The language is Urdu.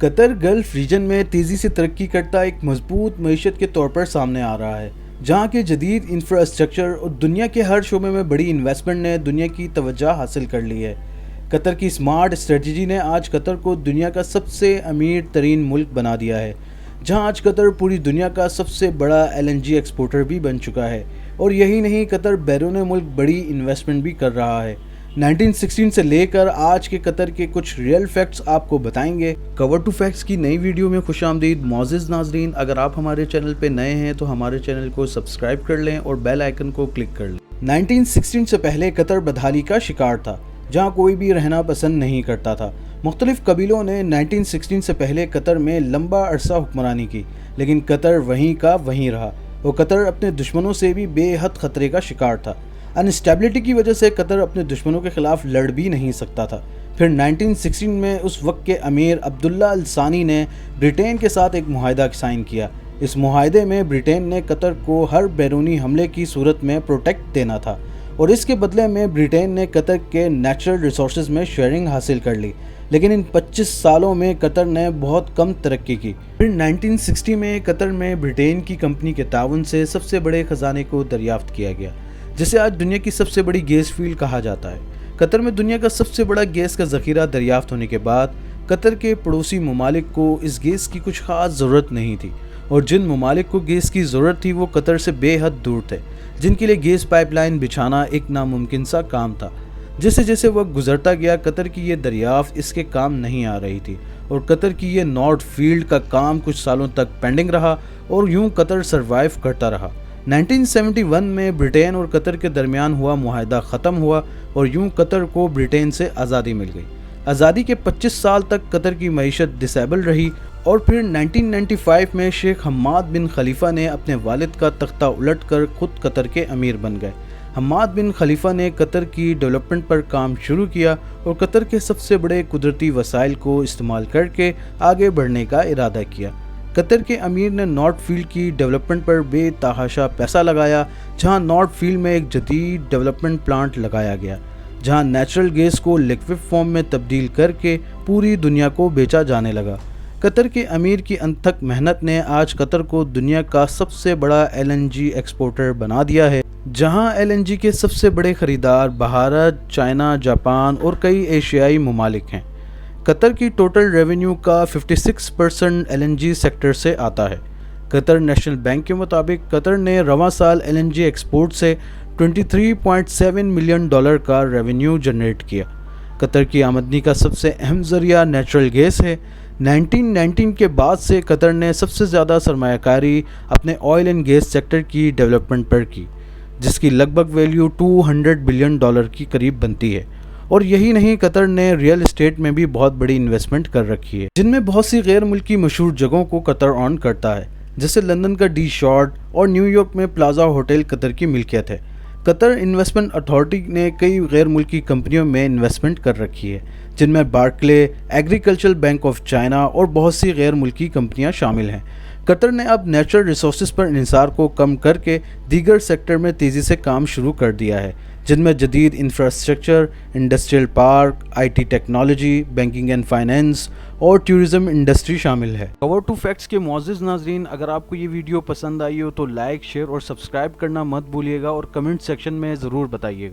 قطر گلف ریجن میں تیزی سے ترقی کرتا ایک مضبوط معیشت کے طور پر سامنے آ رہا ہے، جہاں کے جدید انفراسٹرکچر اور دنیا کے ہر شعبے میں بڑی انویسٹمنٹ نے دنیا کی توجہ حاصل کر لی ہے۔ قطر کی اسمارٹ اسٹریٹجی نے آج قطر کو دنیا کا سب سے امیر ترین ملک بنا دیا ہے، جہاں آج قطر پوری دنیا کا سب سے بڑا LNG ایکسپورٹر بھی بن چکا ہے۔ اور یہی نہیں، قطر بیرون ملک بڑی انویسٹمنٹ بھی کر رہا ہے۔ 1916 سے لے کر آج کے قطر کے کچھ ریئل فیکٹس آپ کو بتائیں گے۔ کور ٹو فیکٹس کی نئی ویڈیو میں خوش آمدید معزز ناظرین۔ اگر آپ ہمارے چینل پہ نئے ہیں تو ہمارے چینل کو سبسکرائب کر لیں اور بیل آئیکن کو کلک کر لیں۔ 1916 سے پہلے قطر بدحالی کا شکار تھا، جہاں کوئی بھی رہنا پسند نہیں کرتا تھا۔ مختلف قبیلوں نے 1916 سے پہلے قطر میں لمبا عرصہ حکمرانی کی، لیکن قطر وہیں کا وہیں رہا، اور قطر اپنے دشمنوں سے بھی بے حد خطرے کا شکار تھا۔ انسٹیبلٹی کی وجہ سے قطر اپنے دشمنوں کے خلاف لڑ بھی نہیں سکتا تھا۔ پھر 1916 میں اس وقت کے امیر عبداللہ الثانی نے برٹین کے ساتھ ایک معاہدہ سائن کیا۔ اس معاہدے میں برٹین نے قطر کو ہر بیرونی حملے کی صورت میں پروٹیکٹ دینا تھا، اور اس کے بدلے میں برٹین نے قطر کے نیچرل ریسورسز میں شیئرنگ حاصل کر لی۔ لیکن ان 25 سالوں میں قطر نے بہت کم ترقی کی۔ پھر 1960 میں قطر میں برٹین کی کمپنی کے تعاون سے سب سے بڑے خزانے کو دریافت کیا گیا، جسے آج دنیا کی سب سے بڑی گیس فیلڈ کہا جاتا ہے۔ قطر میں دنیا کا سب سے بڑا گیس کا ذخیرہ دریافت ہونے کے بعد قطر کے پڑوسی ممالک کو اس گیس کی کچھ خاص ضرورت نہیں تھی، اور جن ممالک کو گیس کی ضرورت تھی وہ قطر سے بے حد دور تھے، جن کے لیے گیس پائپ لائن بچھانا ایک ناممکن سا کام تھا۔ جیسے جیسے وقت گزرتا گیا، قطر کی یہ دریافت اس کے کام نہیں آ رہی تھی، اور قطر کی یہ نارتھ فیلڈ کا کام کچھ سالوں تک پینڈنگ رہا، اور یوں قطر سروائیو کرتا رہا۔ 1971 میں برٹین اور قطر کے درمیان ہوا معاہدہ ختم ہوا، اور یوں قطر کو برٹین سے آزادی مل گئی۔ آزادی کے 25 سال تک قطر کی معیشت ڈسیبل رہی، اور پھر 1995 میں شیخ حماد بن خلیفہ نے اپنے والد کا تختہ الٹ کر خود قطر کے امیر بن گئے۔ حماد بن خلیفہ نے قطر کی ڈیولپمنٹ پر کام شروع کیا، اور قطر کے سب سے بڑے قدرتی وسائل کو استعمال کر کے آگے بڑھنے کا ارادہ کیا۔ قطر کے امیر نے نارتھ فیلڈ کی ڈیولپمنٹ پر بے تحاشا پیسہ لگایا، جہاں نارتھ فیلڈ میں ایک جدید ڈیولپمنٹ پلانٹ لگایا گیا، جہاں نیچرل گیس کو لیکوڈ فارم میں تبدیل کر کے پوری دنیا کو بیچا جانے لگا۔ قطر کے امیر کی انتھک محنت نے آج قطر کو دنیا کا سب سے بڑا LNG ایکسپورٹر بنا دیا ہے، جہاں LNG کے سب سے بڑے خریدار بھارت، چائنا، جاپان اور کئی ایشیائی ممالک ہیں۔ قطر کی ٹوٹل ریونیو کا 56% LNG سیکٹر سے آتا ہے۔ قطر نیشنل بینک کے مطابق قطر نے رواں سال LNG ایکسپورٹ سے $23.7 ملین کا ریونیو جنریٹ کیا۔ قطر کی آمدنی کا سب سے اہم ذریعہ نیچرل گیس ہے۔ 1919 کے بعد سے قطر نے سب سے زیادہ سرمایہ کاری اپنے آئل اینڈ گیس سیکٹر کی ڈیولپمنٹ پر کی، جس کی لگ بھگ ویلیو $200 بلین کی قریب بنتی ہے۔ اور یہی نہیں، قطر نے ریئل اسٹیٹ میں بھی بہت بڑی انویسٹمنٹ کر رکھی ہے، جن میں بہت سی غیر ملکی مشہور جگہوں کو قطر آن کرتا ہے، جیسے لندن کا ڈی شارٹ اور نیو یارک میں پلازا ہوٹل قطر کی ملکیت ہے۔ قطر انویسٹمنٹ اتھارٹی نے کئی غیر ملکی کمپنیوں میں انویسٹمنٹ کر رکھی ہے، جن میں Barclay, agricultural bank of China اور بہت سی غیر ملکی کمپنیاں شامل ہیں۔ قطر نے اب نیچرل ریسورسز پر انحصار کو کم کر کے دیگر سیکٹر میں تیزی سے کام شروع کر دیا ہے، جن میں جدید infrastructure, industrial park, IT technology, banking and finance اور ٹورزم انڈسٹری شامل ہے۔ کور ٹو فیکٹس کے معزز ناظرین، اگر آپ کو یہ ویڈیو پسند آئی ہو تو لائک، شیئر اور سبسکرائب کرنا مت بھولیے گا، اور کمنٹ سیکشن میں ضرور بتائیے گا۔